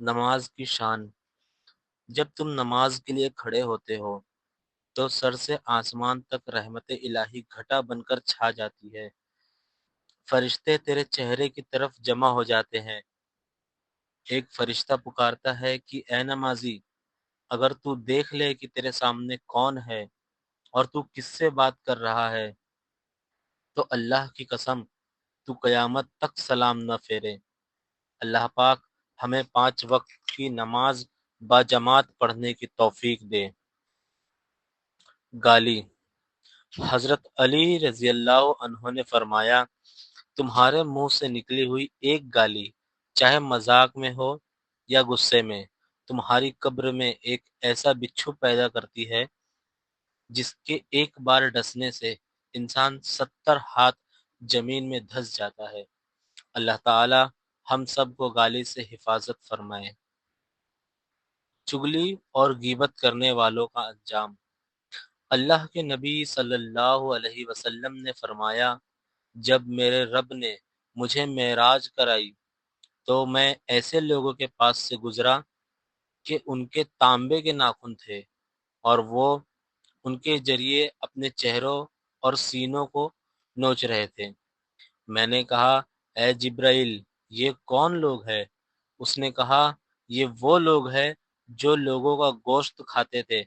نماز کی شان۔ جب تم نماز کے لیے کھڑے ہوتے ہو تو سر سے آسمان تک رحمت الہی گھٹا بن کر چھا جاتی ہے۔ فرشتے تیرے چہرے کی طرف جمع ہو جاتے ہیں۔ ایک فرشتہ پکارتا ہے کہ اے نمازی، اگر تو دیکھ لے کہ تیرے سامنے کون ہے اور تو کس سے بات کر رہا ہے تو اللہ کی قسم تو قیامت تک سلام نہ پھیرے۔ اللہ پاک ہمیں 5 وقت کی نماز باجماعت پڑھنے کی توفیق دے۔ گالی۔ حضرت علی رضی اللہ عنہ نے فرمایا، تمہارے منہ سے نکلی ہوئی ایک گالی، چاہے مذاق میں ہو یا غصے میں، تمہاری قبر میں ایک ایسا بچھو پیدا کرتی ہے جس کے ایک بار ڈسنے سے انسان 70 ہاتھ زمین میں دھس جاتا ہے۔ اللہ تعالی ہم سب کو گالی سے حفاظت فرمائے۔ چغلی اور غیبت کرنے والوں کا انجام۔ اللہ کے نبی صلی اللہ علیہ وسلم نے فرمایا، جب میرے رب نے مجھے معراج کرائی تو میں ایسے لوگوں کے پاس سے گزرا کہ ان کے تانبے کے ناخن تھے اور وہ ان کے ذریعے اپنے چہروں اور سینوں کو نوچ رہے تھے۔ میں نے کہا، اے جبرائیل، یہ کون لوگ ہیں؟ اس نے کہا، یہ وہ لوگ ہیں جو لوگوں کا گوشت کھاتے تھے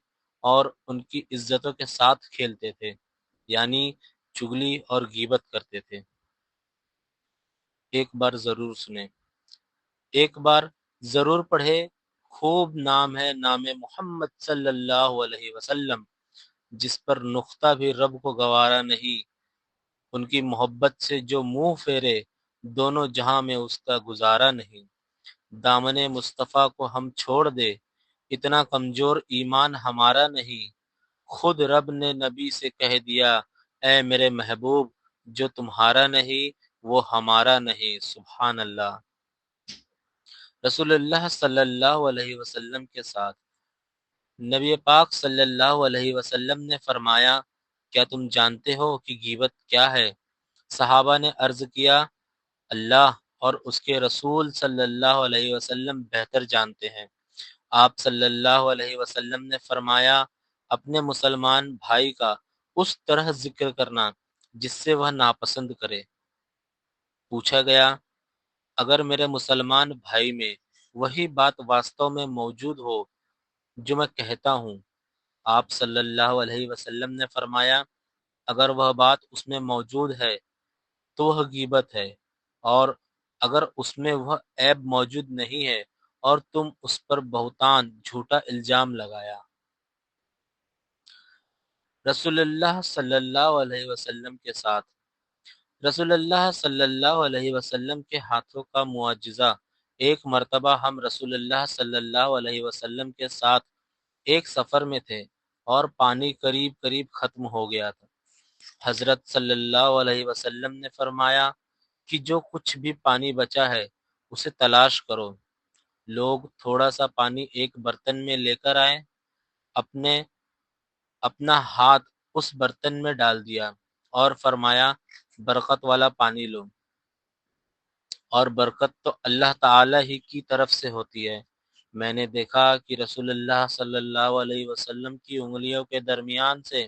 اور ان کی عزتوں کے ساتھ کھیلتے تھے، یعنی چغلی اور غیبت کرتے تھے۔ ایک بار ضرور سنیں، ایک بار ضرور پڑھے، خوب نام ہے نام محمد صلی اللہ علیہ وسلم، جس پر نقطہ بھی رب کو گوارا نہیں۔ ان کی محبت سے جو منہ پھیرے، دونوں جہاں میں اس کا گزارا نہیں۔ دامن مصطفیٰ کو ہم چھوڑ دے، اتنا کمزور ایمان ہمارا نہیں۔ خود رب نے نبی سے کہہ دیا، اے میرے محبوب، جو تمہارا نہیں وہ ہمارا نہیں۔ سبحان اللہ۔ رسول اللہ صلی اللہ علیہ وسلم کے ساتھ نبی پاک صلی اللہ علیہ وسلم نے فرمایا، کیا تم جانتے ہو کہ غیبت کیا ہے؟ صحابہ نے عرض کیا، اللہ اور اس کے رسول صلی اللہ علیہ وسلم بہتر جانتے ہیں۔ آپ صلی اللہ علیہ وسلم نے فرمایا، اپنے مسلمان بھائی کا اس طرح ذکر کرنا جس سے وہ ناپسند کرے۔ پوچھا گیا، اگر میرے مسلمان بھائی میں وہی بات واستو میں موجود ہو جو میں کہتا ہوں؟ آپ صلی اللہ علیہ وسلم نے فرمایا، اگر وہ بات اس میں موجود ہے تو وہ غیبت ہے، اور اگر اس میں وہ عیب موجود نہیں ہے اور تم اس پر بہتان جھوٹا الزام لگایا۔ رسول اللہ صلی اللہ علیہ وسلم کے ساتھ رسول اللہ صلی اللہ علیہ وسلم کے ہاتھوں کا معجزہ۔ ایک مرتبہ ہم رسول اللہ صلی اللہ علیہ وسلم کے ساتھ ایک سفر میں تھے اور پانی قریب قریب ختم ہو گیا تھا۔ حضرت صلی اللہ علیہ وسلم نے فرمایا کہ جو کچھ بھی پانی بچا ہے اسے تلاش کرو۔ لوگ تھوڑا سا پانی ایک برتن میں لے کر آئے، اپنا ہاتھ اس برتن میں ڈال دیا اور فرمایا، برکت والا پانی لو، اور برکت تو اللہ تعالی ہی کی طرف سے ہوتی ہے۔ میں نے دیکھا کہ رسول اللہ صلی اللہ علیہ وسلم کی انگلیوں کے درمیان سے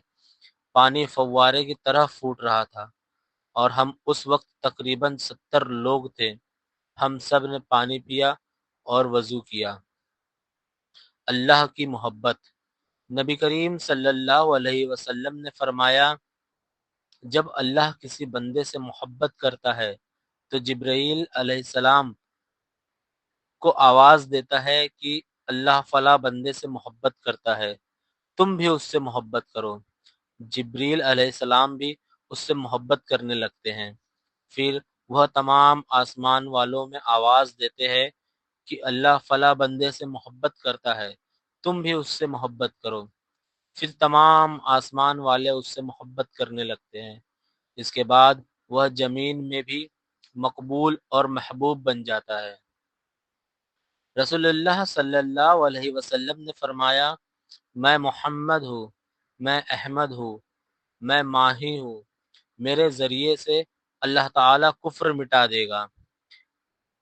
پانی فوارے کی طرح پھوٹ رہا تھا، اور ہم اس وقت تقریباً 70 لوگ تھے۔ ہم سب نے پانی پیا اور وضو کیا۔ اللہ کی محبت۔ نبی کریم صلی اللہ علیہ وسلم نے فرمایا، جب اللہ کسی بندے سے محبت کرتا ہے تو جبرائیل علیہ السلام کو آواز دیتا ہے کہ اللہ فلاں بندے سے محبت کرتا ہے، تم بھی اس سے محبت کرو۔ جبریل علیہ السلام بھی اس سے محبت کرنے لگتے ہیں۔ پھر وہ تمام آسمان والوں میں آواز دیتے ہیں کہ اللہ فلاں بندے سے محبت کرتا ہے، تم بھی اس سے محبت کرو۔ پھر تمام آسمان والے اس سے محبت کرنے لگتے ہیں۔ اس کے بعد وہ زمین میں بھی مقبول اور محبوب بن جاتا ہے۔ رسول اللہ صلی اللہ علیہ وسلم نے فرمایا، میں محمد ہوں، میں احمد ہوں، میں ماہی ہوں، میرے ذریعے سے اللہ تعالیٰ کفر مٹا دے گا۔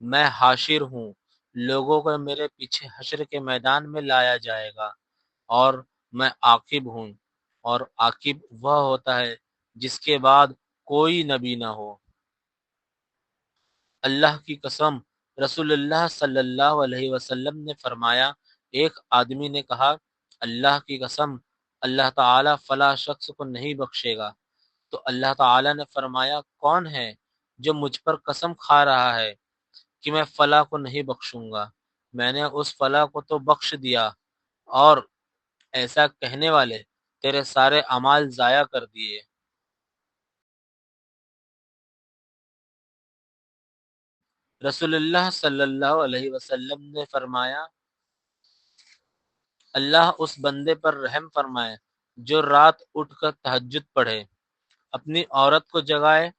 میں حاشر ہوں، لوگوں کو میرے پیچھے حشر کے میدان میں لایا جائے گا، اور میں عاقب ہوں، اور عاقب وہ ہوتا ہے جس کے بعد کوئی نبی نہ ہو۔ اللہ کی قسم، رسول اللہ صلی اللہ علیہ وسلم نے فرمایا، ایک آدمی نے کہا، اللہ کی قسم، اللہ تعالیٰ فلاں شخص کو نہیں بخشے گا۔ تو اللہ تعالیٰ نے فرمایا، کون ہے جو مجھ پر قسم کھا رہا ہے کہ میں فلاں کو نہیں بخشوں گا؟ میں نے اس فلاں کو تو بخش دیا، اور ایسا کہنے والے تیرے سارے اعمال ضائع کر دیے۔ رسول اللہ صلی اللہ علیہ وسلم نے فرمایا، اللہ اس بندے پر رحم فرمائے جو رات اٹھ کر تہجد پڑھے، اپنی عورت کو جگائے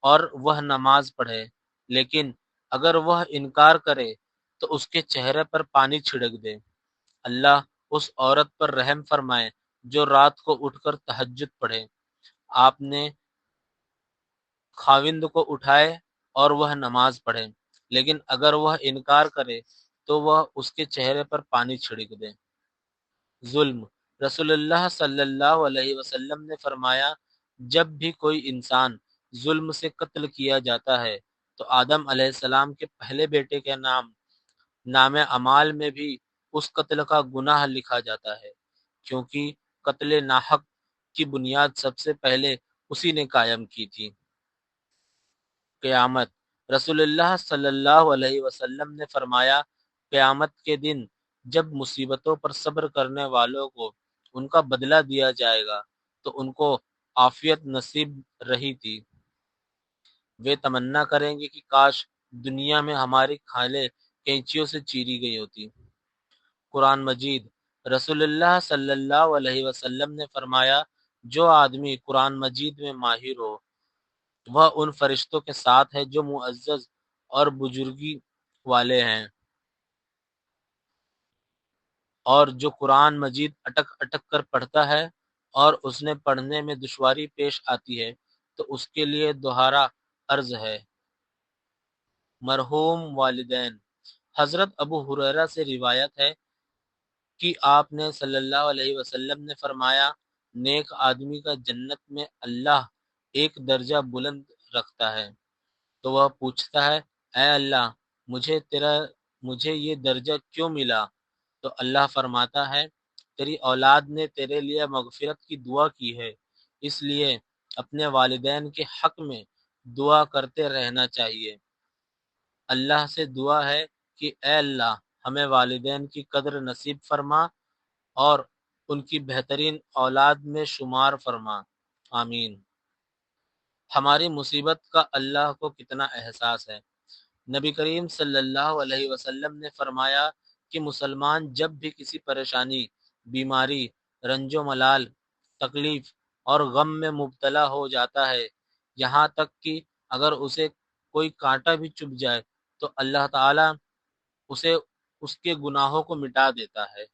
اور وہ نماز پڑھے، لیکن اگر وہ انکار کرے تو اس کے چہرے پر پانی چھڑک دے۔ اللہ اس عورت پر رحم فرمائے جو رات کو اٹھ کر تہجد پڑھے، آپ نے خاوند کو اٹھائے اور وہ نماز پڑھے، لیکن اگر وہ انکار کرے تو وہ اس کے چہرے پر پانی چھڑک دے۔ ظلم، رسول اللہ صلی اللہ علیہ وسلم نے فرمایا، جب بھی کوئی انسان ظلم سے قتل کیا جاتا ہے تو آدم علیہ السلام کے پہلے بیٹے کے نام اعمال میں بھی اس قتل کا گناہ لکھا جاتا ہے، کیونکہ قتل ناحق کی بنیاد سب سے پہلے اسی نے قائم کی تھی۔ قیامت، رسول اللہ صلی اللہ علیہ وسلم نے فرمایا، قیامت کے دن جب مصیبتوں پر صبر کرنے والوں کو ان کا بدلہ دیا جائے گا تو ان کو عافیت نصیب رہی تھی، وہ تمنا کریں گے کہ کاش دنیا میں ہماری کھالیں کینچیوں سے چیری گئی ہوتی۔ قرآن مجید، رسول اللہ صلی اللہ علیہ وسلم نے فرمایا، جو آدمی قرآن مجید میں ماہر ہو وہ ان فرشتوں کے ساتھ ہے جو معزز اور بزرگی والے ہیں، اور جو قرآن مجید اٹک اٹک کر پڑھتا ہے اور اس نے پڑھنے میں دشواری پیش آتی ہے تو اس کے لیے دوہرا عرض ہے۔ مرحوم والدین، حضرت ابو ہریرہ سے روایت ہے کہ آپ نے صلی اللہ علیہ وسلم نے فرمایا، نیک آدمی کا جنت میں اللہ ایک درجہ بلند رکھتا ہے، تو وہ پوچھتا ہے، اے اللہ، مجھے یہ درجہ کیوں ملا؟ تو اللہ فرماتا ہے، تیری اولاد نے تیرے لیے مغفرت کی دعا کی ہے، اس لیے اپنے والدین کے حق میں دعا کرتے رہنا چاہیے۔ اللہ سے دعا ہے کہ اے اللہ، ہمیں والدین کی قدر نصیب فرما اور ان کی بہترین اولاد میں شمار فرما، آمین۔ ہماری مصیبت کا اللہ کو کتنا احساس ہے۔ نبی کریم صلی اللہ علیہ وسلم نے فرمایا کہ مسلمان جب بھی کسی پریشانی، بیماری، رنج و ملال، تکلیف اور غم میں مبتلا ہو جاتا ہے، یہاں تک کہ اگر اسے کوئی کانٹا بھی چبھ جائے تو اللہ تعالیٰ اسے اس کے گناہوں کو مٹا دیتا ہے۔